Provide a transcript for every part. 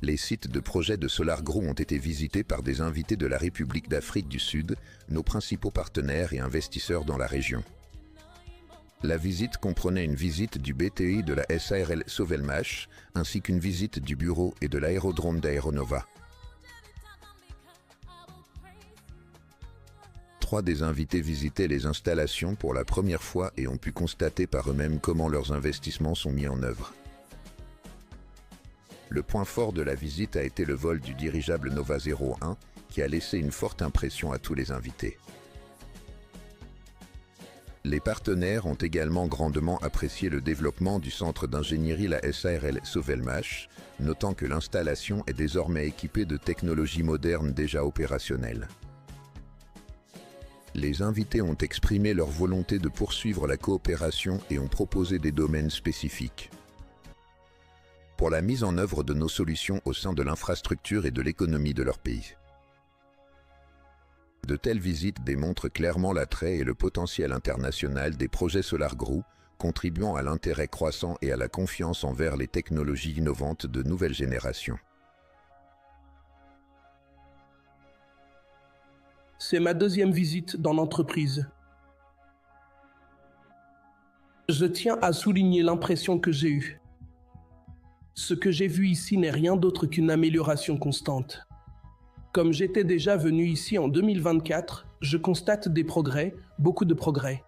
Les sites de projets de SolarGrow ont été visités par des invités de la République d'Afrique du Sud, nos principaux partenaires et investisseurs dans la région. La visite comprenait une visite du BTI de la SARL Sovelmash, ainsi qu'une visite du bureau et de l'aérodrome d'Aéronova. 3 des invités visitaient les installations pour la première fois et ont pu constater par eux-mêmes comment leurs investissements sont mis en œuvre. Le point fort de la visite a été le vol du dirigeable Nova 01, qui a laissé une forte impression à tous les invités. Les partenaires ont également grandement apprécié le développement du centre d'ingénierie la SARL Sovelmash, notant que l'installation est désormais équipée de technologies modernes déjà opérationnelles. Les invités ont exprimé leur volonté de poursuivre la coopération et ont proposé des domaines spécifiques pour la mise en œuvre de nos solutions au sein de l'infrastructure et de l'économie de leur pays. De telles visites démontrent clairement l'attrait et le potentiel international des projets SolarGrow, contribuant à l'intérêt croissant et à la confiance envers les technologies innovantes de nouvelle génération. C'est ma 2e visite dans l'entreprise. Je tiens à souligner l'impression que j'ai eue. Ce que j'ai vu ici n'est rien d'autre qu'une amélioration constante. Comme j'étais déjà venu ici en 2024, je constate des progrès, beaucoup de progrès.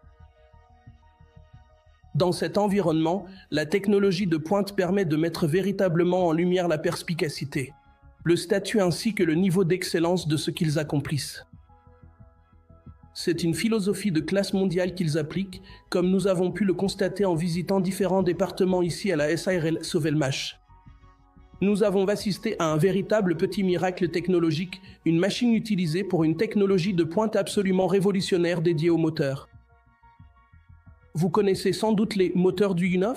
Dans cet environnement, la technologie de pointe permet de mettre véritablement en lumière la perspicacité, le statut ainsi que le niveau d'excellence de ce qu'ils accomplissent. C'est une philosophie de classe mondiale qu'ils appliquent, comme nous avons pu le constater en visitant différents départements ici à la SARL Sovelmash. Nous avons assisté à un véritable petit miracle technologique, une machine utilisée pour une technologie de pointe absolument révolutionnaire dédiée aux moteurs. Vous connaissez sans doute les moteurs du U9 ?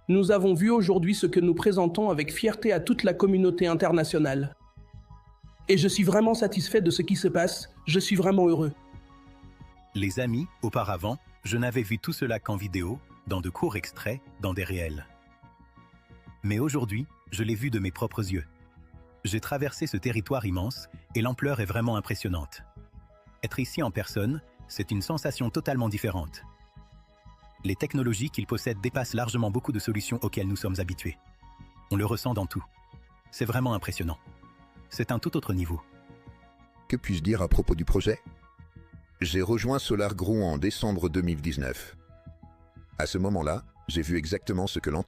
Nous avons vu aujourd'hui ce que nous présentons avec fierté à toute la communauté internationale. Et je suis vraiment satisfait de ce qui se passe, je suis vraiment heureux. Les amis, auparavant, je n'avais vu tout cela qu'en vidéo, dans de courts extraits, dans des réels. Mais aujourd'hui, je l'ai vu de mes propres yeux. J'ai traversé ce territoire immense et l'ampleur est vraiment impressionnante. Être ici en personne, c'est une sensation totalement différente. Les technologies qu'il possède dépassent largement beaucoup de solutions auxquelles nous sommes habitués. On le ressent dans tout. C'est vraiment impressionnant. C'est un tout autre niveau. Que puis-je dire à propos du projet ? J'ai rejoint SolarGrow en décembre 2019. À ce moment-là, j'ai vu exactement ce que l'entreprise